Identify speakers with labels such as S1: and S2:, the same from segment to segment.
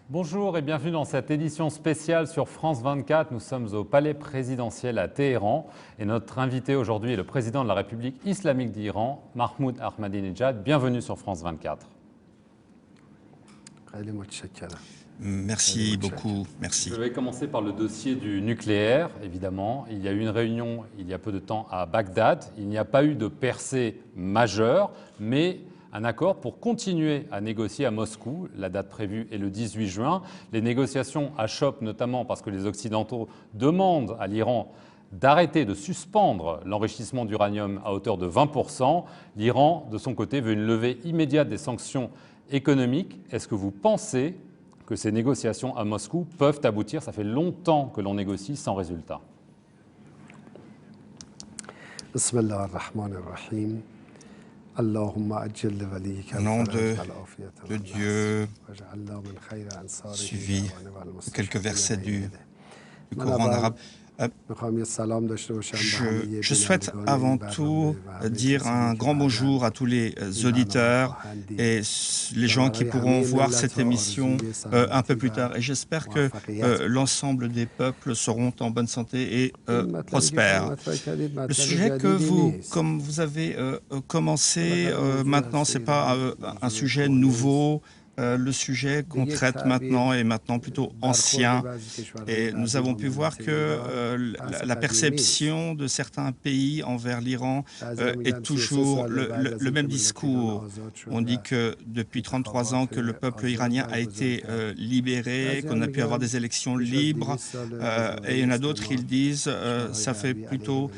S1: Bonjour et bienvenue dans cette édition spéciale sur France 24. Nous sommes au Palais présidentiel à Téhéran et notre invité aujourd'hui est le président de la République islamique d'Iran, Mahmoud Ahmadinejad. Bienvenue sur France 24.
S2: Merci beaucoup, merci.
S1: Je vais commencer par le dossier du nucléaire, évidemment. Il y a eu une réunion il y a peu de temps à Bagdad. Il n'y a pas eu de percée majeure, mais un accord pour continuer à négocier à Moscou. La date prévue est le 18 juin. Les négociations achoppent notamment parce que les Occidentaux demandent à l'Iran d'arrêter, de suspendre l'enrichissement d'uranium à hauteur de 20%. L'Iran, de son côté, veut une levée immédiate des sanctions économiques. Est-ce que vous pensez que ces négociations à Moscou peuvent aboutir? Ça fait longtemps que l'on négocie sans résultat.
S2: Bismillahirrahmanirrahim. Au nom de Dieu, suivi quelques versets du Coran arabe. Je souhaite avant tout dire un grand bonjour à tous les auditeurs et les gens qui pourront voir cette émission un peu plus tard. Et j'espère que l'ensemble des peuples seront en bonne santé et prospères. Le sujet comme vous avez commencé, maintenant, ce n'est pas un sujet nouveau. Le sujet qu'on traite maintenant est maintenant plutôt ancien et nous avons pu voir que la perception de certains pays envers l'Iran est toujours le même discours. On dit que depuis 33 ans que le peuple iranien a été libéré, qu'on a pu avoir des élections libres et il y en a d'autres qui disent ça fait plutôt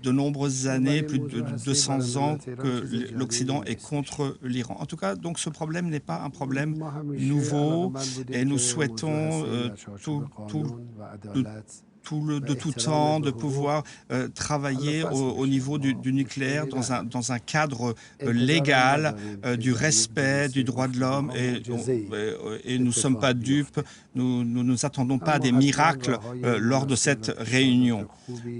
S2: de nombreuses années, plus de 200 ans que l'Occident est contre l'Iran. En tout cas, donc ce problème n'est pas un problème nouveau et nous souhaitons de tout temps de pouvoir travailler au niveau du nucléaire dans un cadre légal, du respect du droit de l'homme et nous ne sommes pas dupes, nous nous attendons pas à des miracles lors de cette réunion.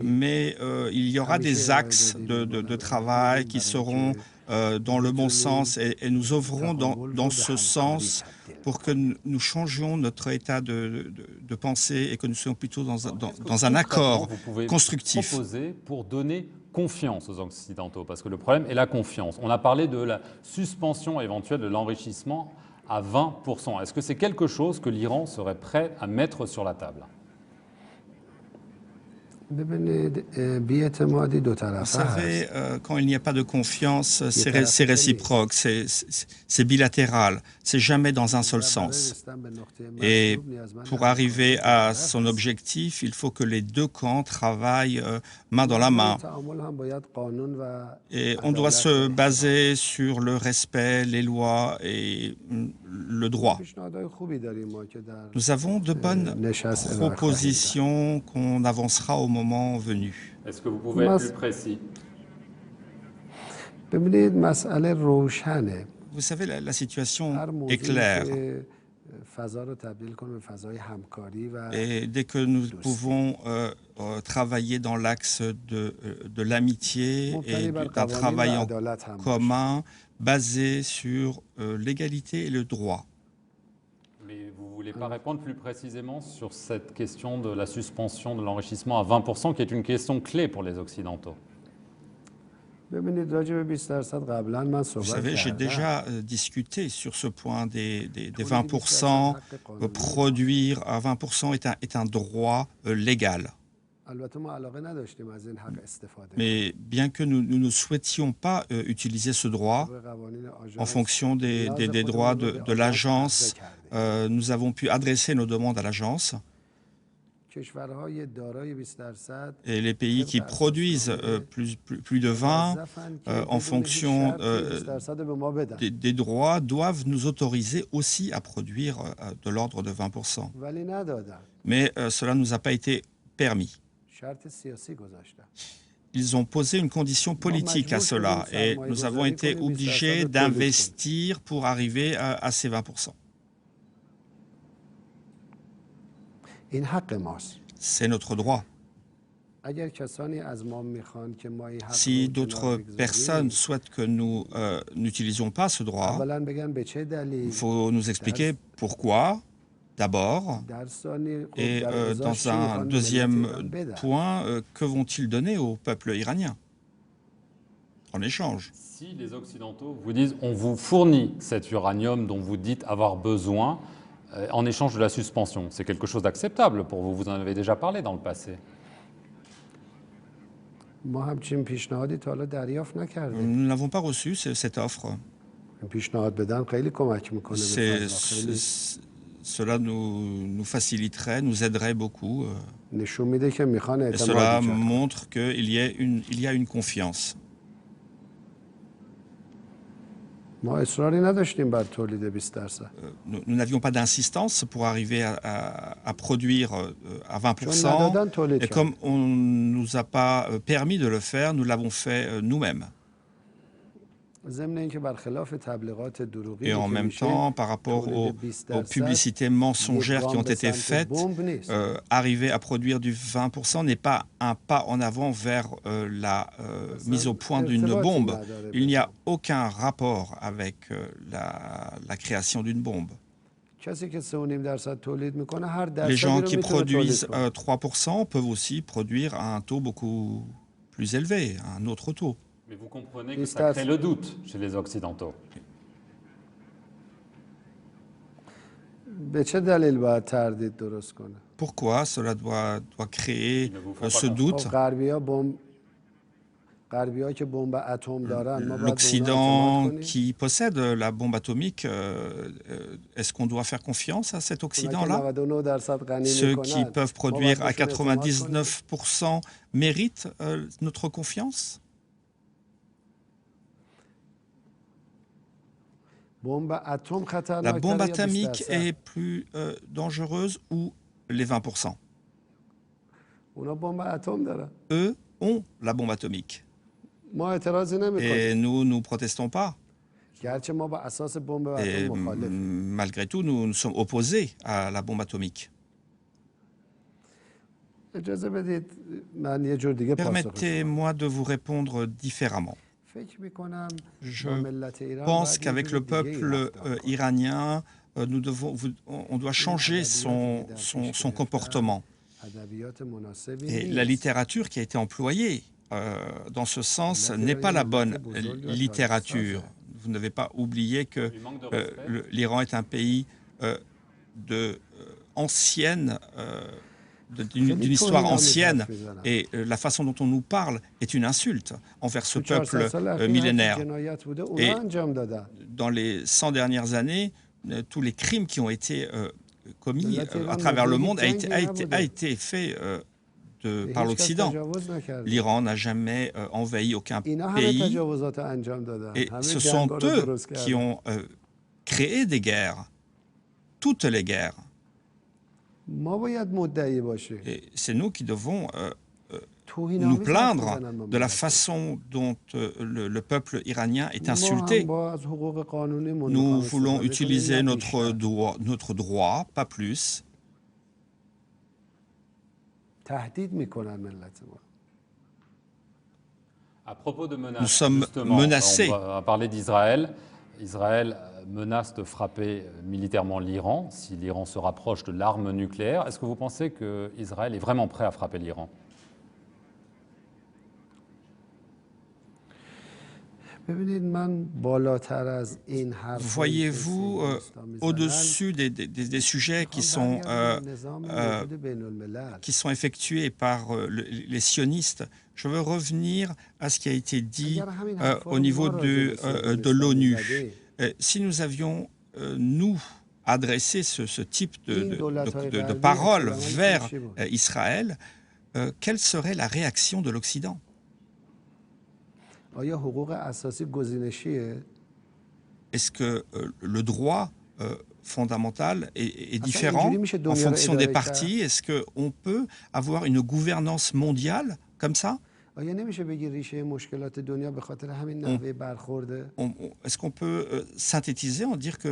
S2: Mais il y aura des axes de travail qui seront dans le bon sens et nous œuvrons dans ce sens pour que nous changions notre état de pensée et que nous soyons plutôt dans un accord constructif.
S1: Vous pouvez proposer pour donner confiance aux Occidentaux, parce que le problème est la confiance. On a parlé de la suspension éventuelle de l'enrichissement à 20%. Est-ce que c'est quelque chose que l'Iran serait prêt à mettre sur la table ?
S2: Vous savez, quand il n'y a pas de confiance, c'est réciproque, c'est bilatéral, c'est jamais dans un seul sens. Et pour arriver à son objectif, il faut que les deux camps travaillent main dans la main. Et on doit se baser sur le respect, les lois et le droit. Nous avons de bonnes propositions qu'on avancera au moment venu.
S1: Est-ce que vous pouvez être plus précis?
S2: Vous savez, la situation est claire. Et dès que nous pouvons travailler dans l'axe de l'amitié et d'un travail en commun basé sur l'égalité et le droit.
S1: Mais vous ne voulez pas répondre plus précisément sur cette question de la suspension de l'enrichissement à 20%, qui est une question clé pour les Occidentaux?
S2: Vous savez, j'ai déjà discuté sur ce point des 20%. Produire à 20% est un droit légal. Mais bien que nous ne souhaitions pas utiliser ce droit, en fonction des droits de l'agence, nous avons pu adresser nos demandes à l'agence. Et les pays qui produisent plus de 20, en fonction des droits, doivent nous autoriser aussi à produire de l'ordre de 20%. Mais cela ne nous a pas été permis. Ils ont posé une condition politique à cela et nous avons été obligés d'investir pour arriver à ces 20%. C'est notre droit. Si d'autres personnes souhaitent que nous n'utilisions pas ce droit, il faut nous expliquer pourquoi, d'abord, et dans un deuxième point, que vont-ils donner au peuple iranien en échange?
S1: Si les Occidentaux vous disent on vous fournit cet uranium dont vous dites avoir besoin en échange de la suspension, c'est quelque chose d'acceptable pour vous, vous en avez déjà parlé dans le passé.
S3: ما همچین پیشنهادی تا حالا دریافت نکردیم.
S2: Nous n'avons pas reçu cette offre.
S3: پیشنهاد بدن خیلی کمک میکنه به فضا.
S2: Cela nous faciliterait, nous aiderait beaucoup.
S3: نشون میده که میخوان
S2: Et cela
S3: اعتماد ایجاد کنن.
S2: montre qu'il y a une confiance.
S3: ما اصراری نداشتیم بر تولید 20%.
S2: Nous n'avions pas d'insistance pour arriver à produire à
S3: چون
S2: 20%.
S3: ندادن تولید
S2: Et
S3: کرد.
S2: comme on ne nous a pas permis de le faire, nous l'avons fait nous-mêmes.
S3: ضمن اینکه برخلاف تبلیغات دروغی
S2: Et en
S3: که
S2: même
S3: میشه،
S2: temps, par rapport aux
S3: تولید 20%
S2: publicités mensongères qui ont
S3: یک
S2: été
S3: گام به سمت
S2: faites,
S3: بمب نیست.
S2: arriver à produire du 20% n'est pas un pas en avant vers la mise au point d'une bombe. Il n'y a aucun rapport avec la création d'une bombe.
S3: کسی که 3.5% تولید میکنه هر
S2: Les
S3: درصدی
S2: gens
S3: رو
S2: qui
S3: میتونه تولید
S2: produisent
S3: کنه.
S2: 3% peuvent aussi produire à un taux beaucoup plus élevé, un autre taux.
S1: Mais vous comprenez que ça crée le doute chez les Occidentaux.
S3: به چه دلیل باید تردید درست کنه؟
S2: Pourquoi cela doit créer ce
S3: خب
S2: doute?
S3: غربی‌ها که بمب اتم دارن، ما باید به اونا اعتماد
S2: L'Occident
S3: کنیم؟
S2: qui possède la bombe atomique, est-ce qu'on doit faire confiance à cet
S3: اونا که
S2: Occident-là?
S3: 99% غنی
S2: Ceux qui
S3: میکنن،
S2: peuvent
S3: ما باید
S2: produire à
S3: بهشون اعتماد کنیم؟
S2: 99% méritent notre confiance?
S3: بمب اتم
S2: La
S3: خطرناک‌تره
S2: bombe
S3: یا
S2: atomique
S3: 20%؟
S2: est plus dangereuse ou les 20%?
S3: اونا بمب اتم دارن.
S2: Eux ont la bombe atomique.
S3: ما اعتراضی نمی‌کنیم.
S2: Et nous ne protestons pas.
S3: گرچه ما با اساس بمب اتم
S2: Et
S3: مخالفیم.
S2: malgré tout, nous sommes opposés à la bombe atomique.
S3: اجازه بدید من یه جور دیگه پاسخ بدم.
S2: Permettez-moi de vous répondre différemment.
S3: فکر می‌کنم
S2: Je
S3: با ملت ایران
S2: pense
S3: باید یه
S2: qu'avec
S3: جور
S2: le
S3: دیگه‌ای
S2: peuple
S3: رفتار کنیم.
S2: iranien, on doit changer son comportement.
S3: ادبیات مناسبی
S2: Et
S3: نیست.
S2: la littérature qui a été employée dans ce sens n'est pas la bonne littérature. Vous n'avez pas oublié que
S1: Du manque de respect.
S2: l'Iran est un pays ancienne, d'une histoire ancienne, et la façon dont on nous parle est une insulte envers ce peuple millénaire.
S3: جنایت بوده،
S2: Et
S3: اونا انجام دادن.
S2: dans les 100 dernières années, tous les crimes qui ont été commis à travers le monde a été fait par l'Occident. L'Iran n'a jamais envahi aucun
S3: اینا همه
S2: pays,
S3: تجاوزات انجام دادن.
S2: et
S3: همه
S2: ce sont
S3: جنگا رو
S2: eux
S3: درست
S2: qui
S3: کردن.
S2: ont créé des guerres, toutes les guerres.
S3: ما باید مدعی باشیم.
S2: Et c'est nous qui devons
S3: توهین‌آمیز
S2: nous
S3: حرف
S2: plaindre
S3: می‌زنن با
S2: de la
S3: ملت.
S2: façon dont le peuple iranien est
S3: ما هم
S2: insulté.
S3: باز حقوق قانونیمون
S2: Nous
S3: می‌خوایم
S2: voulons
S3: استفاده
S2: utiliser
S3: کنیم، نه
S2: notre droit, pas plus.
S3: تهدید میکنن ملت ما.
S1: À propos de menaces,
S2: Nous sommes
S1: justement,
S2: menacés.
S1: on va parler d'Israël. Israël menace de frapper militairement l'Iran si l'Iran se rapproche de l'arme nucléaire. Est-ce que vous pensez qu'Israël est vraiment prêt à frapper l'Iran?
S3: ببینید من بالاتر از این حرف
S2: Voyez-vous, au-dessus des sujets qui sont effectués par les sionistes, je veux revenir à ce qui a été dit au niveau de l'ONU. Si nous avions, nous, adressé ce type de paroles vers Israël, quelle serait la réaction de l'Occident? Est-ce que le droit fondamental est différent en fonction des partis? Est-ce qu'on peut avoir une gouvernance mondiale comme ça? Est-ce qu'on peut synthétiser en dire que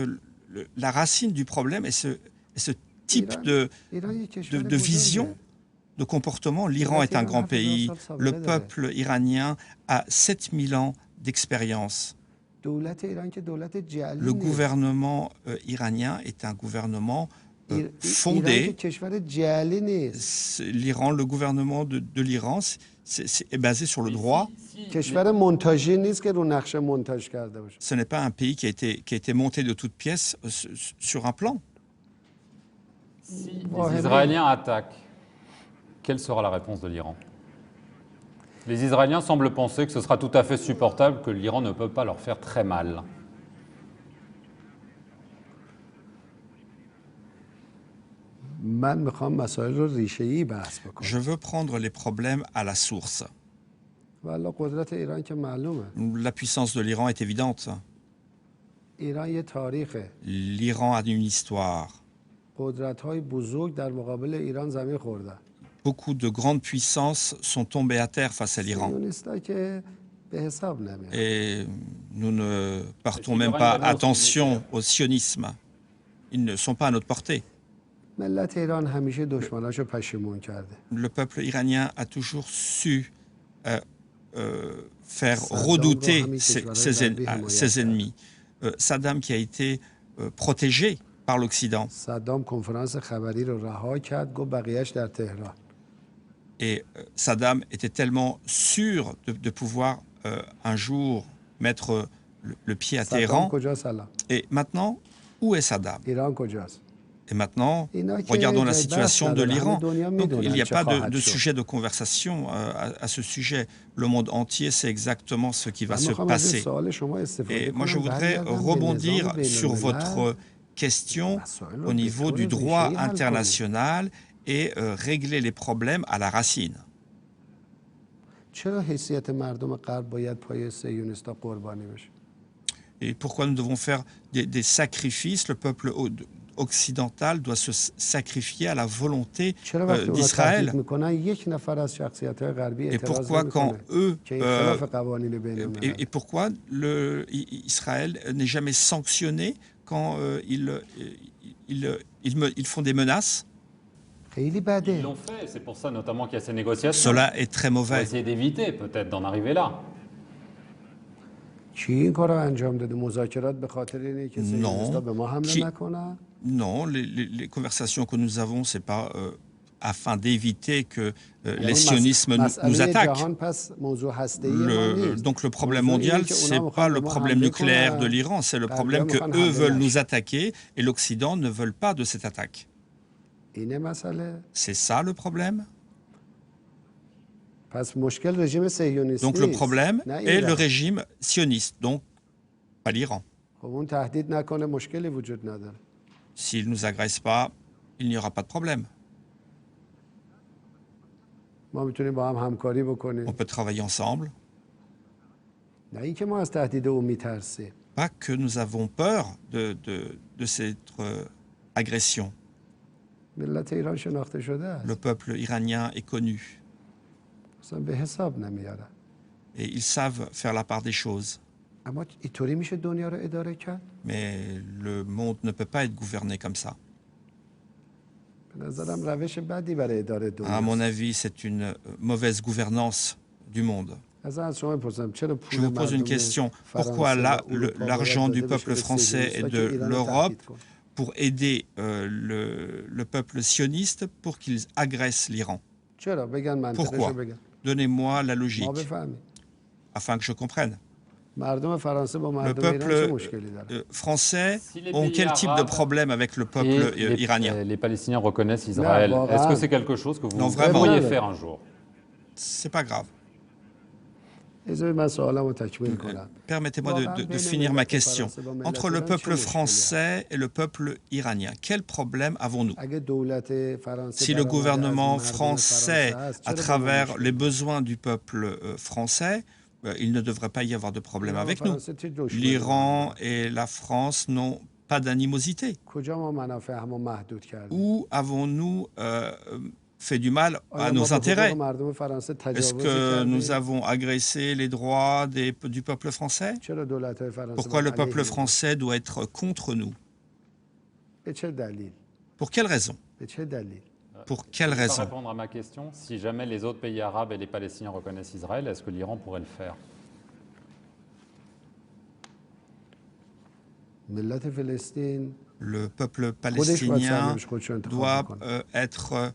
S2: la racine du problème est ce type de vision? de comportement. L'Iran est un grand pays. Le peuple iranien a 7000 ans d'expérience. Le gouvernement iranien est un gouvernement fondé. L'Iran, le gouvernement de l'Iran est basé sur le droit. Ce n'est pas un pays qui a été monté de toutes pièces sur un plan.
S1: Si les Israéliens attaquent, quelle sera la réponse de l'Iran? Les Israéliens semblent penser que ce sera tout à fait supportable, que l'Iran ne peut pas leur faire très mal.
S2: Je veux prendre les problèmes à la source. La puissance de l'Iran est évidente. L'Iran a une histoire. Beaucoup de grandes puissances sont tombées à terre face à l'Iran. Et nous ne portons même pas attention au sionisme. Ils ne sont pas à notre portée. Le peuple iranien a toujours su faire redouter ses ennemis. Saddam qui a été protégé par l'Occident. Et Saddam était tellement sûr de pouvoir un jour mettre le pied à Téhéran. Et maintenant, où est Saddam? Et maintenant, regardons la situation de l'Iran. Donc, il n'y a pas de sujet de conversation à ce sujet. Le monde entier sait exactement ce qui va se passer. Et moi, je voudrais rebondir sur votre question au niveau du droit international et régler les problèmes à la racine. Et pourquoi nous devons faire des sacrifices? Le peuple occidental doit se sacrifier à la volonté d'Israël. Et pourquoi quand eux et pourquoi Israël n'est jamais sanctionné quand ils font des menaces?
S1: Ils l'ont fait, c'est pour ça notamment qu'il y a ces négociations.
S2: Cela est très mauvais.
S1: On va essayer d'éviter peut-être d'en arriver là. Non, les conversations que nous avons, ce n'est pas afin d'éviter que les sionismes nous attaquent. Donc le problème mondial, ce n'est pas le problème nucléaire de l'Iran, c'est le problème qu'eux veulent nous attaquer et l'Occident ne veut pas de cette attaque. C'est ça le problème? Donc le problème est le régime sioniste, donc pas l'Iran. S'il ne nous agresse pas, il n'y aura pas de problème. On peut travailler ensemble. Pas que nous avons peur de cette agression. Le peuple iranien est connu. Et ils savent faire la part des choses. Mais le monde ne peut pas être gouverné comme ça. À mon avis, c'est une mauvaise gouvernance du monde. Je vous pose une question. Pourquoi l'argent du peuple français et de l'Europe pour aider le peuple sioniste pour qu'ils agressent l'Iran? Pourquoi? Donnez-moi la logique, afin que je comprenne. Le peuple français ont quel type de problème avec le peuple iranien? Les Palestiniens reconnaissent Israël. Est-ce que c'est quelque chose que vous pourriez faire un jour?
S2: C'est pas grave. Permettez-moi de finir ma question. Entre le peuple français et le peuple iranien, quel problème avons-nous? Si le gouvernement français, à travers les besoins du peuple français, il ne devrait pas y avoir de problème avec nous. L'Iran et la France n'ont pas d'animosité. Où avons-nous fait du mal à nos intérêts? Est-ce que nous avons agressé les droits du peuple français? Pourquoi le peuple français doit être contre nous? Pour quelle raison? Pour quelles
S1: Pour
S2: raisons?
S1: répondre à ma question, si jamais les autres pays arabes et les Palestiniens reconnaissent Israël, est-ce que l'Iran pourrait le faire?
S2: Le peuple palestinien doit être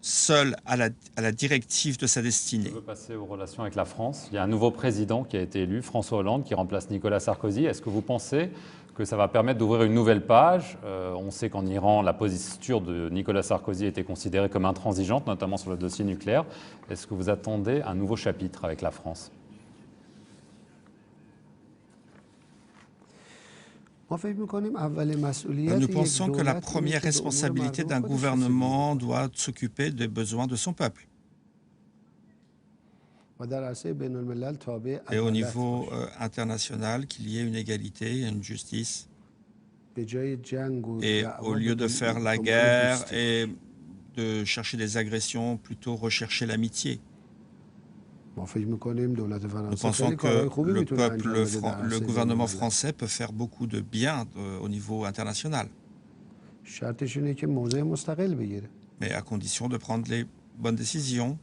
S2: seul à la directive de sa destinée.
S1: Je veux passer aux relations avec la France. Il y a un nouveau président qui a été élu, François Hollande, qui remplace Nicolas Sarkozy. Est-ce que vous pensez que ça va permettre d'ouvrir une nouvelle page? On sait qu'en Iran, la posture de Nicolas Sarkozy était considérée comme intransigeante, notamment sur le dossier nucléaire. Est-ce que vous attendez un nouveau chapitre avec la France?
S2: Nous pensons que la première responsabilité d'un gouvernement doit s'occuper des besoins de son peuple. Et au niveau international, qu'il y ait une égalité, une justice. Et au lieu de faire la guerre et de chercher des agressions, plutôt rechercher l'amitié. Nous pensons que le gouvernement français peut faire beaucoup de bien au niveau international, mais à condition de prendre les bonnes décisions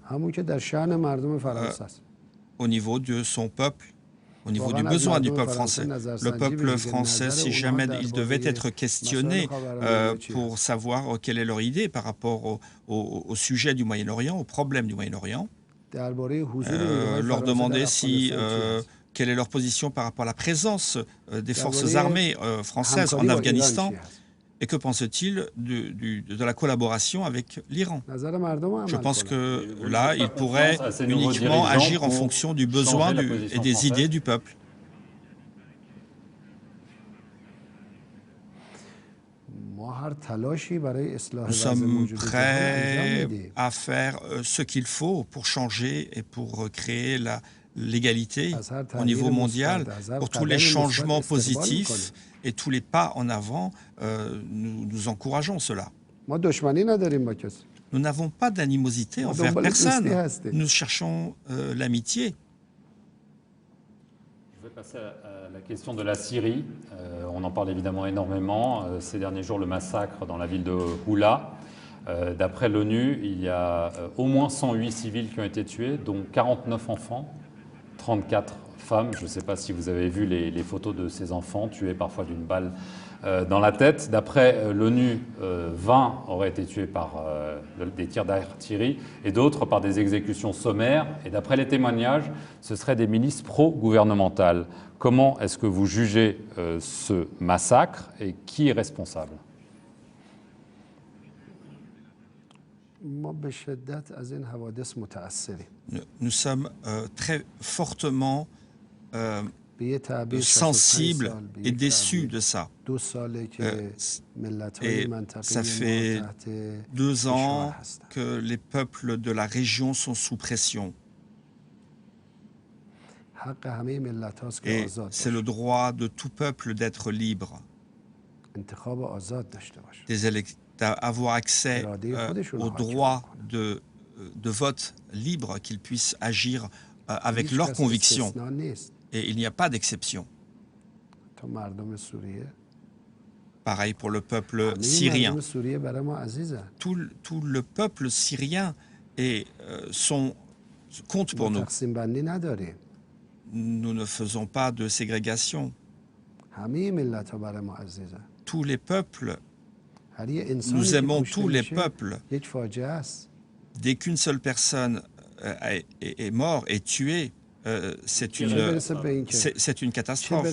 S2: au niveau de son peuple, au niveau du besoin du peuple français. Le peuple français, si jamais il devait être questionné pour savoir quelle est leur idée par rapport au sujet du Moyen-Orient, au problème du Moyen-Orient, leur demander quelle est leur position par rapport à la présence des forces armées françaises en Afghanistan et que pense-t-il de la collaboration avec l'Iran. Je pense que là, il pourrait uniquement agir en fonction du besoin et des idées du peuple. Nous sommes prêts à faire ce qu'il faut pour changer et pour créer l'égalité au niveau mondial. Pour tous les changements positifs et tous les pas en avant, nous encourageons cela. Nous n'avons pas d'animosité envers personne. Nous cherchons l'amitié.
S1: Je vais passer à la question de la Syrie. On en parle évidemment énormément. Ces derniers jours, le massacre dans la ville de Houla. D'après l'ONU, il y a au moins 108 civils qui ont été tués, dont 49 enfants, 34 femmes. Je ne sais pas si vous avez vu les photos de ces enfants tués parfois d'une balle dans la tête. D'après l'ONU, 20 auraient été tués par des tirs d'artillerie et d'autres par des exécutions sommaires. Et d'après les témoignages, ce seraient des milices pro-gouvernementales. Comment est-ce que vous jugez ce massacre et qui est responsable?
S2: Nous sommes très fortement sensibles et déçus de ça. Et ça fait 2 ans que les peuples de la région sont sous pression. Et c'est le droit de tout peuple d'être libre, d'avoir accès au droit de vote libre, qu'ils puissent agir avec leurs convictions. Et il n'y a pas d'exception. Pareil pour le peuple syrien. Tout le peuple syrien compte pour nous. Nous ne faisons pas de ségrégation. Tous les peuples, nous aimons tous les peuples. Dès qu'une seule personne est morte, est tuée, c'est une catastrophe.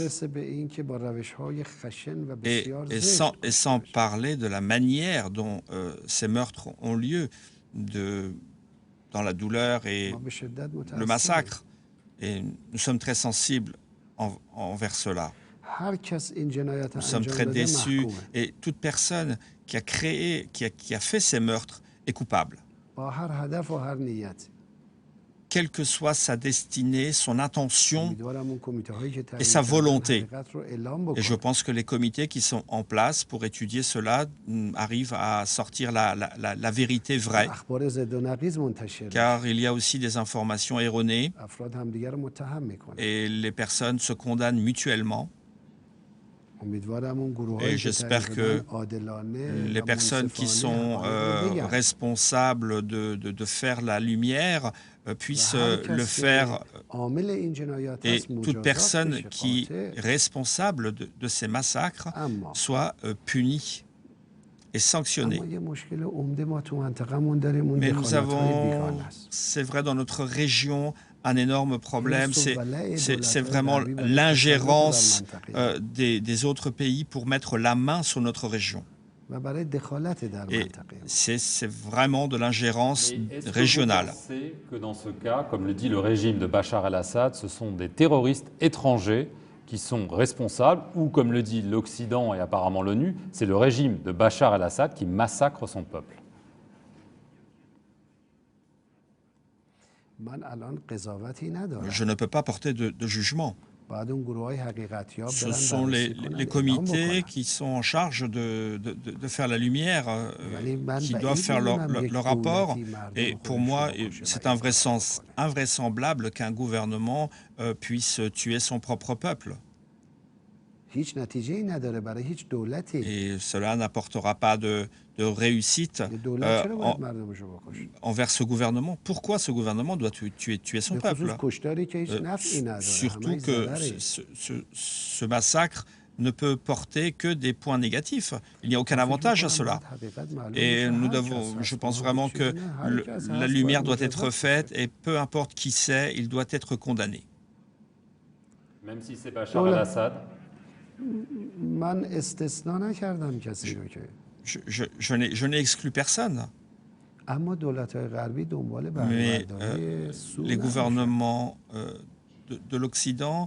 S2: Et sans parler de la manière dont ces meurtres ont lieu, dans la douleur et le massacre. Et nous sommes très sensibles envers cela. Nous sommes très déçus et toute personne qui a fait ces meurtres est coupable. Quelle que soit sa destinée, son intention et sa volonté. Et je pense que les comités qui sont en place pour étudier cela arrivent à sortir la vérité vraie, car il y a aussi des informations erronées et les personnes se condamnent mutuellement. Et j'espère que les personnes qui sont responsables de faire la lumière puissent le faire, et toute personne qui est responsable de ces massacres soit punie et sanctionnée. Mais nous avons, c'est vrai, dans notre région, un énorme problème, c'est vraiment l'ingérence des autres pays pour mettre la main sur notre région. Et c'est vraiment de l'ingérence régionale.
S1: Vous pensez que dans ce cas, comme le dit le régime de Bachar el-Assad, ce sont des terroristes étrangers qui sont responsables, ou comme le dit l'Occident et apparemment l'ONU, c'est le régime de Bachar el-Assad qui massacre son peuple?
S2: Je ne peux pas porter de jugement. Ce sont les comités qui sont en charge de faire la lumière, qui doivent faire leur rapport. Et pour moi, c'est invraisemblable qu'un gouvernement puisse tuer son propre peuple. Et cela n'apportera pas de réussite envers ce gouvernement. Pourquoi ce gouvernement doit tuer son peuple? Surtout que ce massacre ne peut porter que des points négatifs. Il n'y a aucun avantage à cela. Et je pense vraiment que la lumière doit être faite, et peu importe qui c'est, il doit être condamné.
S1: Même si c'est Bachar el-Assad?
S2: Je n'ai exclu personne. Mais les gouvernements de l'Occident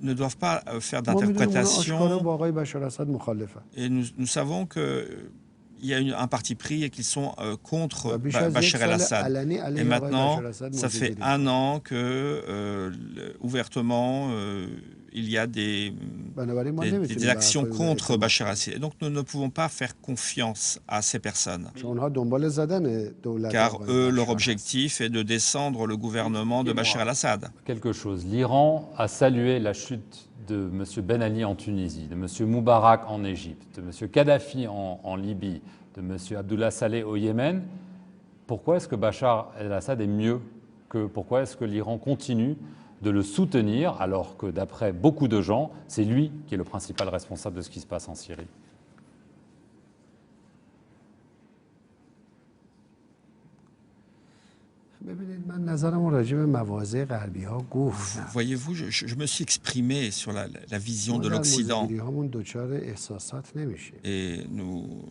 S2: ne doivent pas faire d'interprétation. Et nous savons qu'il y a un parti pris et qu'ils sont contre Bachar el-Assad. Et maintenant, ça fait un an que, ouvertement, il y a des actions contre Bachar el-Assad. Et donc nous ne pouvons pas faire confiance à ces personnes. Car eux, leur objectif est de descendre le gouvernement de Bachar el-Assad.
S1: Quelque chose. L'Iran a salué la chute de M. Ben Ali en Tunisie, de M. Moubarak en Égypte, de M. Kadhafi en Libye, de M. Abdullah Saleh au Yémen. Pourquoi est-ce que Bachar el-Assad est mieux que... Pourquoi est-ce que l'Iran continue de le soutenir, alors que d'après beaucoup de gens, c'est lui qui est le principal responsable de ce qui se passe en Syrie?
S2: Voyez-vous, je me suis exprimé sur la vision de l'Occident. Et nous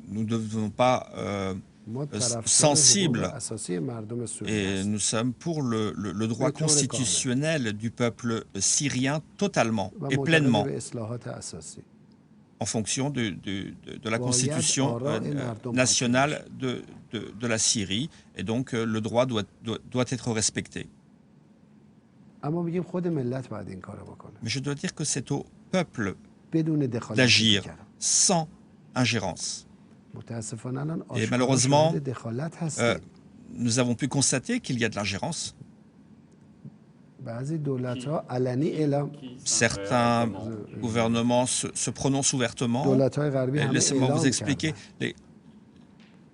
S2: ne devenons pas sensibles. Et nous sommes pour le droit constitutionnel du peuple syrien totalement et pleinement, en fonction de la constitution nationale de la Syrie. Et donc le droit doit être respecté. Mais je dois dire que c'est au peuple d'agir sans ingérence. Et malheureusement, nous avons pu constater qu'il y a de l'ingérence. Certains gouvernements se prononcent ouvertement. Laissez-moi vous expliquer.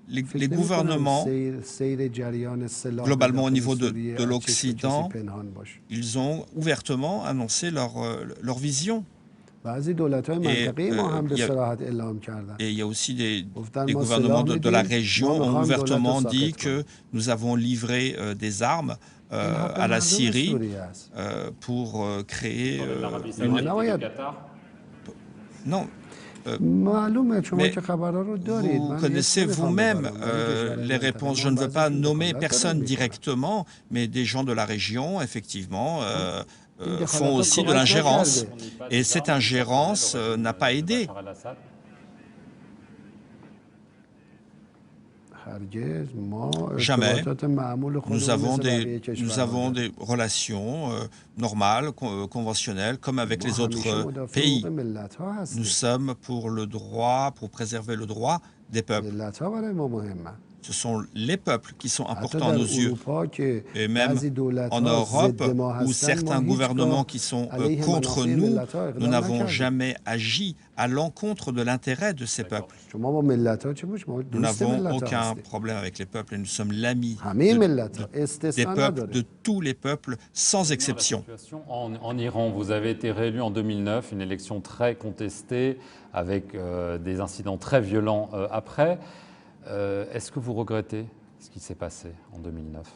S2: Les gouvernements, globalement au niveau de l'Occident, ils ont ouvertement annoncé leur vision. Et il y a aussi des gouvernements de la région qui ont ouvertement dit que nous avons livré des armes à la Syrie pour créer Non. Mais vous connaissez vous-même les réponses. Je ne veux pas nommer personne directement, mais des gens de la région, effectivement, font aussi de l'ingérence. Et cette ingérence n'a pas aidé. Jamais. Nous avons des relations normales, conventionnelles, comme avec les autres pays. Nous sommes pour le droit, pour préserver le droit des peuples. Ce sont les peuples qui sont importants à nos yeux. Et même en Europe, où certains gouvernements qui sont contre nous, nous n'avons jamais agi à l'encontre de l'intérêt de ces peuples. Nous n'avons aucun problème avec les peuples et nous sommes l'ami des peuples, de tous les peuples, sans exception.
S1: La situation en Iran, vous avez été réélu en 2009, une élection très contestée, avec des incidents très violents après. Est-ce que vous regrettez ce qui s'est passé en 2009?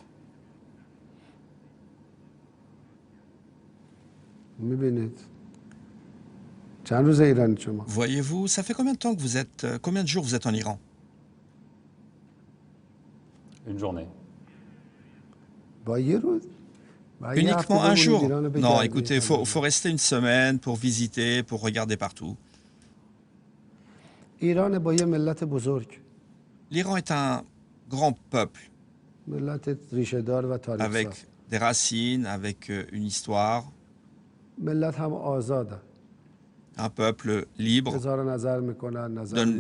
S2: Voyez-vous, ça fait combien de temps que vous êtes, combien de jours vous êtes en Iran?
S1: Une journée.
S2: Uniquement un jour? Non, écoutez, il faut rester une semaine pour visiter, pour regarder partout. L'Iran est un grand peuple, avec des racines, avec une histoire, un peuple libre.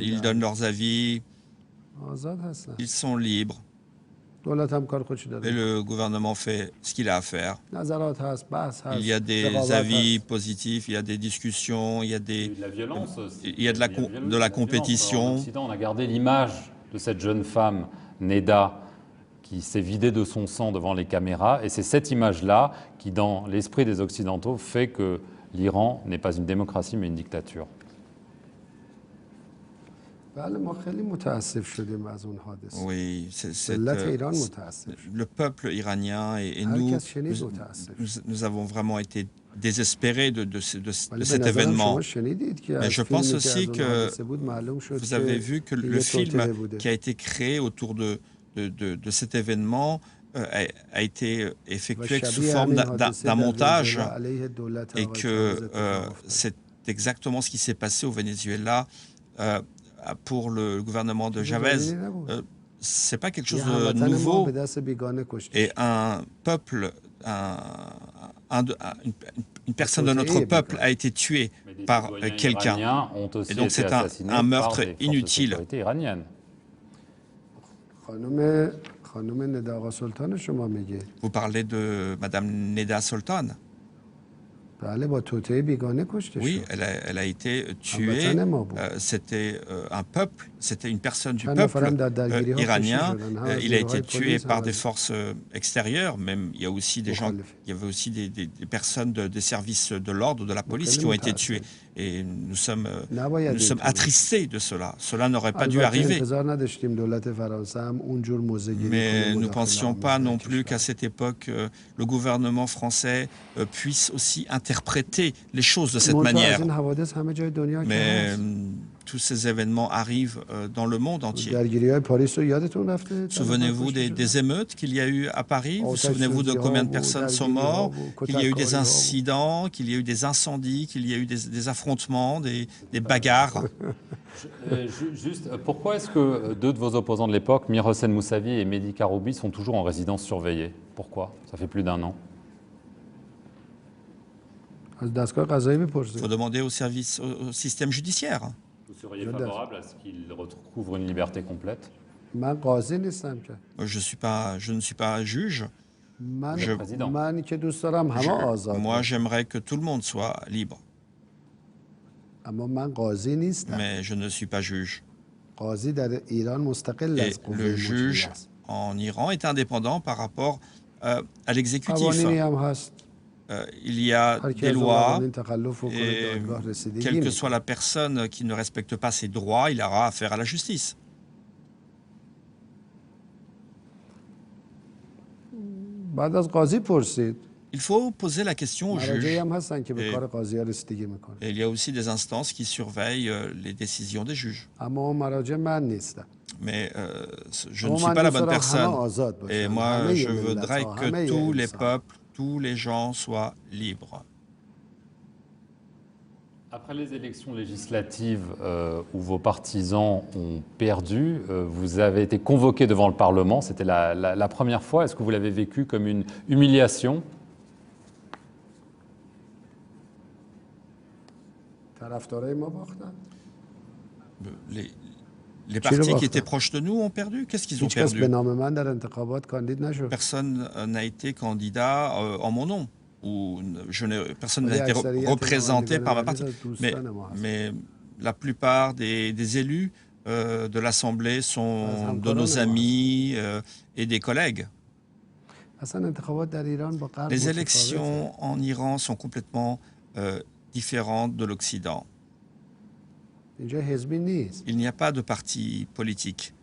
S2: Ils donnent leurs avis, ils sont libres. Et le gouvernement fait ce qu'il a à faire. Il y a des avis positifs, il y a des discussions, il y a
S1: de la violence aussi.
S2: Il y a de la compétition.
S1: En Occident, on a gardé l'image de cette jeune femme, Neda, qui s'est vidée de son sang devant les caméras. Et c'est cette image-là qui, dans l'esprit des Occidentaux, fait que l'Iran n'est pas une démocratie, mais une dictature.
S2: Oui, le peuple iranien et nous avons vraiment été désespérés de cet événement. Mais je pense aussi que vous avez vu que le film qui a été créé autour de cet événement a été effectué sous forme d'un montage et que c'est exactement ce qui s'est passé au Venezuela pour le gouvernement de Chavez. C'est pas quelque chose de nouveau. Et un peuple, une personne de notre peuple a été tuée par quelqu'un. Et donc c'est un meurtre inutile. Vous parlez de Madame Neda Soltan? Oui, elle a été tuée. C'était un peuple, c'était une personne du peuple iranien. Il a été tué par des forces extérieures. Même il y a aussi des gens, il y avait aussi des personnes des services de l'ordre, de la police qui ont été tuées. Et nous sommes attristés de cela. Cela n'aurait pas dû arriver. Mais nous ne pensions pas non plus qu'à cette époque, le gouvernement français puisse aussi interpréter les choses de cette manière. Mais tous ces événements arrivent dans le monde entier. Souvenez-vous des émeutes qu'il y a eu à Paris? Vous souvenez-vous de combien de personnes sont mortes? Qu'il y a eu des incidents, qu'il y a eu des incendies, qu'il y a eu des affrontements, des bagarres.
S1: Juste, pourquoi est-ce que deux de vos opposants de l'époque, Mir Hossein Moussavi et Mehdi Karoubi, sont toujours en résidence surveillée? Pourquoi? Ça fait plus d'1 an.
S2: Il faut demander au système judiciaire.
S1: Vous seriez favorable à ce qu'ils recouvrent une liberté complète?
S2: Je ne suis pas juge. Moi, j'aimerais que tout le monde soit libre. Mais je ne suis pas juge. Et le juge en Iran est indépendant par rapport à l'exécutif. Il y a des lois et quelle que soit la personne qui ne respecte pas ses droits, il aura affaire à la justice. Il faut poser la question au juge. Et il y a aussi des instances qui surveillent les décisions des juges. Mais je ne suis pas la bonne personne. Et moi, je voudrais que tous les peuples, tous les gens soient libres.
S1: Après les élections législatives où vos partisans ont perdu, vous avez été convoqué devant le Parlement. C'était la première fois. Est-ce que vous l'avez vécu comme une humiliation?
S2: Les partis qui étaient proches de nous ont perdu. Qu'est-ce qu'ils ont perdu? Personne n'a été candidat en mon nom. Personne n'a été représenté par ma partie. Mais la plupart des élus de l'Assemblée sont de nos amis et des collègues. Les élections en Iran sont complètement différentes de l'Occident. Il n'y a pas de parti politique.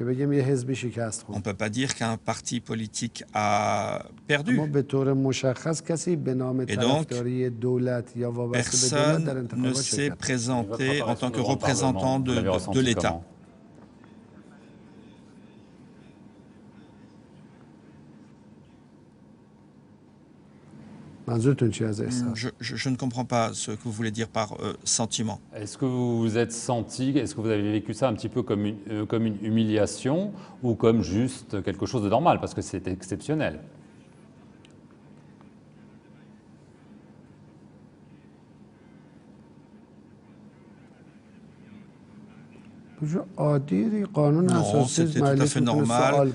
S2: On ne peut pas dire qu'un parti politique a perdu. Et donc, personne ne s'est présenté en tant que représentant de l'État. Je ne comprends pas ce que vous voulez dire par sentiment.
S1: Est-ce que vous vous êtes senti, est-ce que vous avez vécu ça un petit peu comme une humiliation ou comme juste quelque chose de normal, parce que c'est exceptionnel?
S2: Non, c'était tout à fait normal.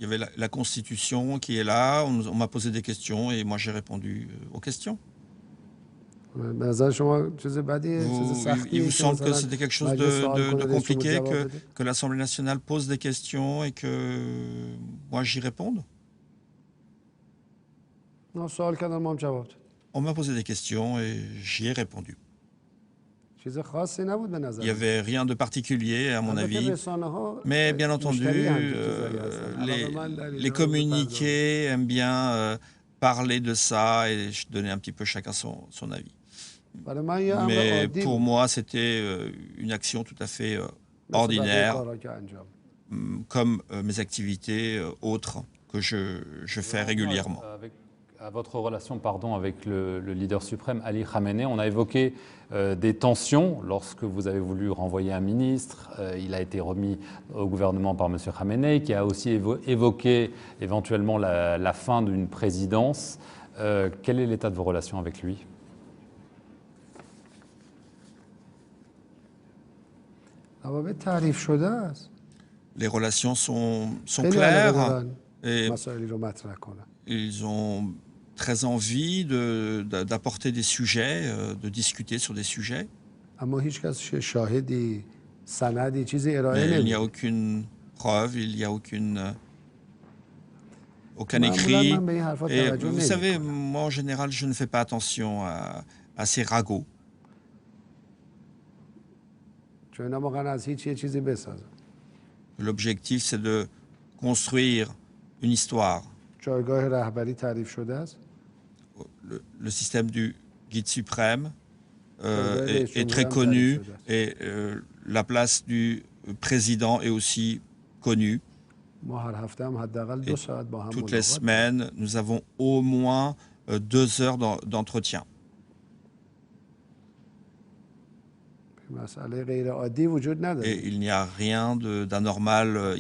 S2: Il y avait la Constitution qui est là, on m'a posé des questions et moi j'ai répondu aux questions. Il vous semble que c'était quelque chose de compliqué, que l'Assemblée nationale pose des questions et que moi j'y réponde? On m'a posé des questions et j'y ai répondu. Il n'y avait rien de particulier, à mon avis. Mais bien entendu, les communiqués aiment bien parler de ça et donner un petit peu chacun son avis. Mais pour moi, c'était une action tout à fait ordinaire, comme mes activités autres que je fais régulièrement.
S1: À votre relation avec le leader suprême, Ali Khamenei, on a évoqué des tensions lorsque vous avez voulu renvoyer un ministre. Il a été remis au gouvernement par M. Khamenei, qui a aussi évoqué éventuellement la fin d'une présidence. Quel est l'état de vos relations avec lui?
S2: Les relations sont claires et ils ont très envie d'apporter des sujets, de discuter sur des sujets. Mais il n'y a aucune preuve, il n'y a aucun écrit. Et vous savez, moi en général, je ne fais pas attention à ces ragots. L'objectif, c'est de construire une histoire. Le système du guide suprême est très connu et la place du président est aussi connue. Et toutes les semaines, nous avons au moins 2 heures d'entretien. Et il n'y a rien d'anormal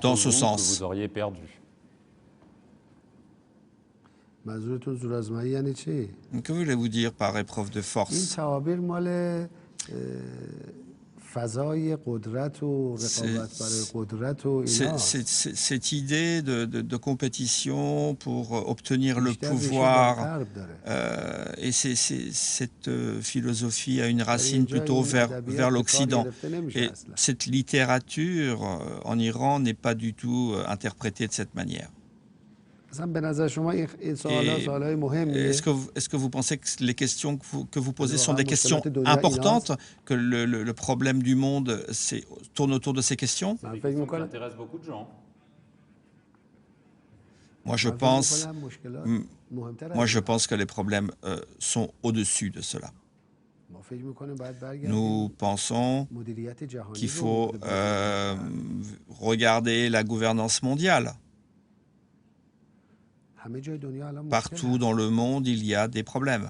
S2: dans ce sens.
S1: Que vous auriez perdu.
S2: Que voulez-vous dire par épreuve de force? Cette idée de compétition pour obtenir le pouvoir et cette philosophie a une racine plutôt vers l'Occident. Et cette littérature en Iran n'est pas du tout interprétée de cette manière. Est-ce que vous pensez que les questions que vous posez sont des questions importantes, que le problème du monde tourne autour de ces questions?
S1: C'est des questions qui intéressent beaucoup de gens.
S2: Moi, je pense que les problèmes sont au-dessus de cela. Nous pensons qu'il faut regarder la gouvernance mondiale. Partout dans le monde, il y a des problèmes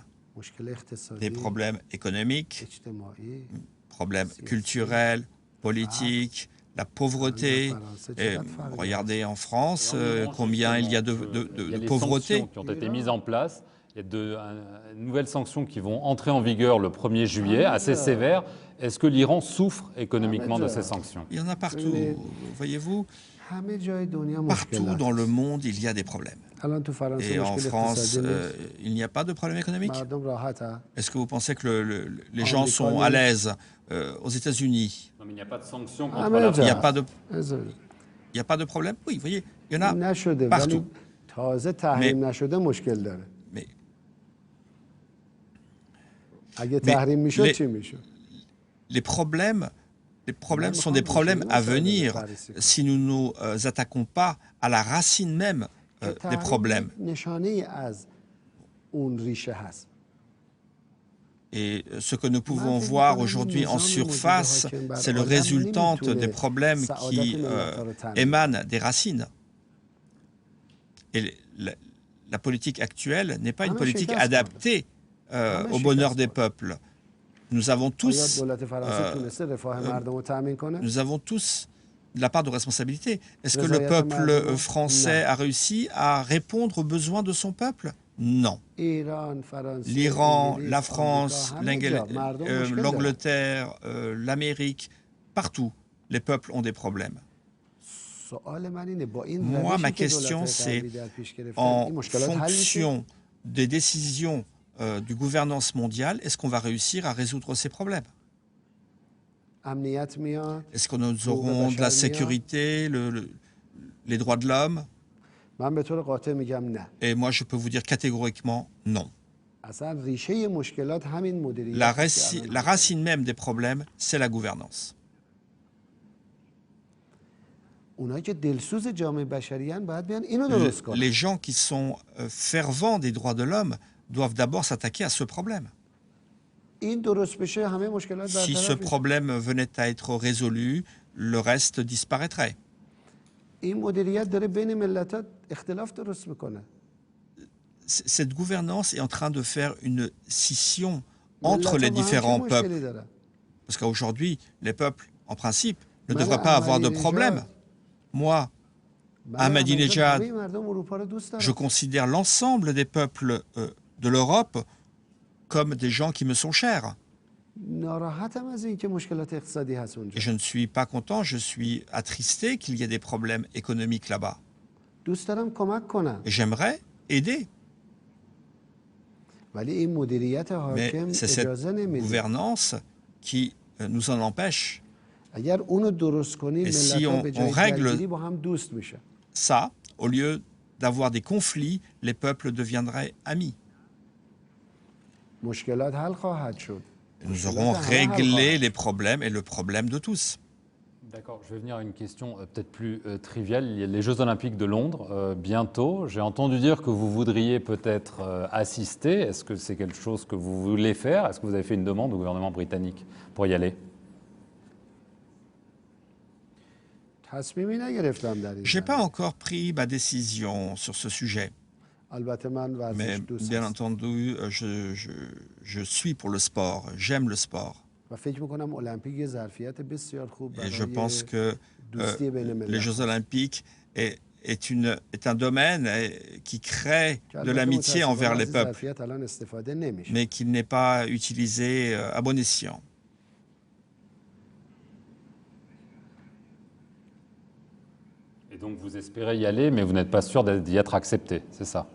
S2: économiques, problèmes culturels, politiques, la pauvreté. Et regardez en France combien il y a de pauvreté.
S1: Qui ont été mises en place Il y a de nouvelles sanctions qui vont entrer en vigueur le 1er juillet, assez sévères. Est-ce que l'Iran souffre économiquement de ces sanctions?
S2: Il y en a partout, voyez-vous. Partout dans le monde, il y a des problèmes. Et en France, il n'y a pas de problème économique? Est-ce que vous pensez que les gens sont à l'aise aux États-Unis?
S1: Non, mais il n'y a pas de sanctions contre la France.
S2: Il n'y a pas de problème? Oui, vous voyez, il y en a partout. Les problèmes sont des problèmes à venir si nous ne nous attaquons pas à la racine même des problèmes. Et ce que nous pouvons voir aujourd'hui en surface, c'est le résultante des problèmes qui émanent des racines. Et la politique actuelle n'est pas une politique adaptée au bonheur des peuples. Nous avons tous la part de responsabilité. Est-ce que le peuple français a réussi à répondre aux besoins de son peuple? Non. L'Iran, la France, l'Angleterre, l'Amérique, partout, les peuples ont des problèmes. Moi, ma question, c'est en fonction des décisions du gouvernance mondiale, est-ce qu'on va réussir à résoudre ces problèmes? Est-ce que nous aurons de la sécurité, les droits de l'homme? Et moi, je peux vous dire catégoriquement non. La racine même des problèmes, c'est la gouvernance. Les gens qui sont fervents des droits de l'homme doivent d'abord s'attaquer à ce problème. Si ce problème venait à être résolu, le reste disparaîtrait. Cette gouvernance est en train de faire une scission entre les différents peuples. Parce qu'aujourd'hui, les peuples, en principe, ne devraient pas avoir de problème. Moi, Ahmadinejad, je considère l'ensemble des peuples de l'Europe comme des gens qui me sont chers. Et je ne suis pas content, je suis attristé qu'il y ait des problèmes économiques là-bas. Et j'aimerais aider. Mais c'est cette gouvernance qui nous en empêche. Et si on règle ça, au lieu d'avoir des conflits, les peuples deviendraient amis. Nous aurons réglé les problèmes et le problème de tous.
S1: D'accord, je vais venir à une question peut-être plus triviale. Il y a les Jeux Olympiques de Londres bientôt. J'ai entendu dire que vous voudriez peut-être assister. Est-ce que c'est quelque chose que vous voulez faire? Est-ce que vous avez fait une demande au gouvernement britannique pour y aller?
S2: Je n'ai pas encore pris ma décision sur ce sujet. Mais bien entendu, je suis pour le sport, j'aime le sport. Et je pense que les Jeux Olympiques est un domaine qui crée de l'amitié envers les peuples, mais qui n'est pas utilisé à bon escient.
S1: Et donc vous espérez y aller, mais vous n'êtes pas sûr d'y être accepté, c'est ça?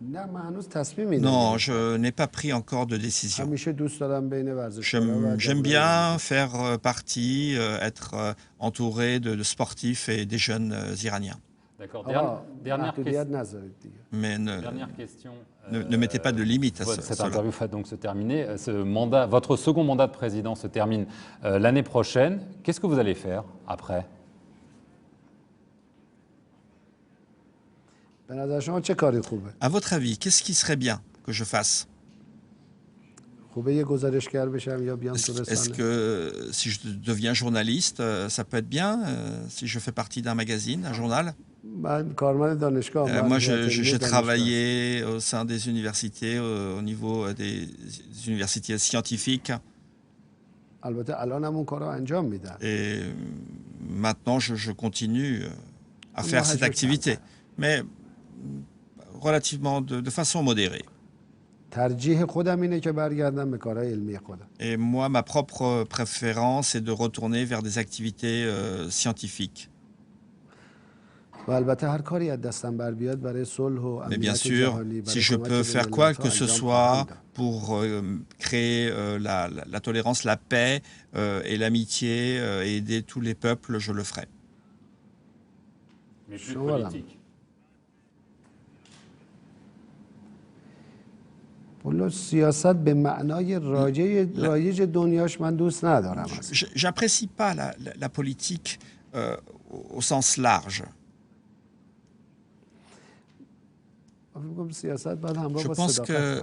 S2: Non, je n'ai pas pris encore de décision. J'aime bien faire partie, être entouré de sportifs et des jeunes Iraniens.
S1: D'accord. Dernière question.
S2: Ne mettez pas de limite à
S1: cette interview va donc se terminer. Votre second mandat de président se termine l'année prochaine. Qu'est-ce que vous allez faire après?
S2: À votre avis, qu'est-ce qui serait bien que je fasse? Est-ce que si je deviens journaliste, ça peut être bien? Si je fais partie d'un magazine, un journal? Moi, j'ai travaillé au sein des universités, au niveau des universités scientifiques. Et maintenant, je continue à faire cette activité, mais relativement de façon modérée. Et moi, ma propre préférence est de retourner vers des activités scientifiques. Mais bien sûr, si je peux faire quoi que ce soit pour créer la tolérance, la paix et l'amitié et aider tous les peuples, je le ferai.
S1: Mais plus politique.
S2: J'apprécie pas la politique au sens large. Je pense que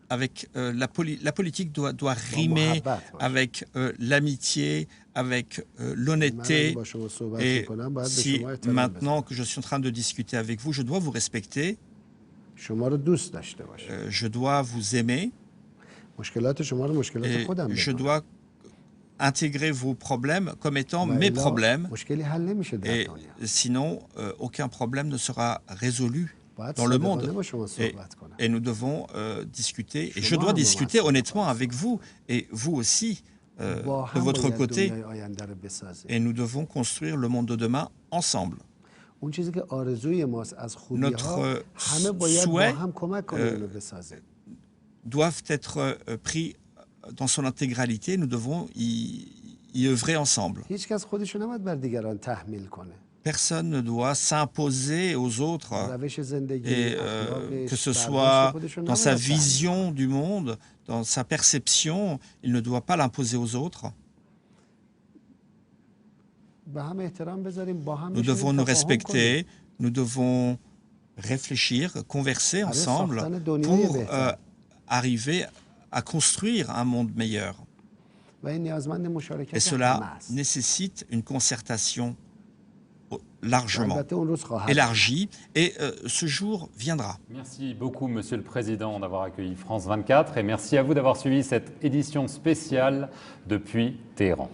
S2: la politique doit rimer avec l'amitié, avec l'honnêteté. Et si maintenant que je suis en train de discuter avec vous, je dois vous respecter, je dois vous aimer, et je dois intégrer vos problèmes comme étant mes problèmes. Et sinon, aucun problème ne sera résolu dans le monde. Et nous devons discuter, et je dois discuter honnêtement avec vous, et vous aussi, de votre côté, et nous devons construire le monde de demain ensemble. Notre souhait doivent être pris dans son intégralité, nous devons y œuvrer ensemble. Personne ne doit s'imposer aux autres, et que ce soit dans sa vision du monde, dans sa perception, il ne doit pas l'imposer aux autres. Nous devons nous respecter, nous devons réfléchir, converser ensemble pour arriver à construire un monde meilleur. Et cela nécessite une concertation largement élargie, et ce jour viendra.
S1: Merci beaucoup, Monsieur le Président, d'avoir accueilli France 24, et merci à vous d'avoir suivi cette édition spéciale depuis Téhéran.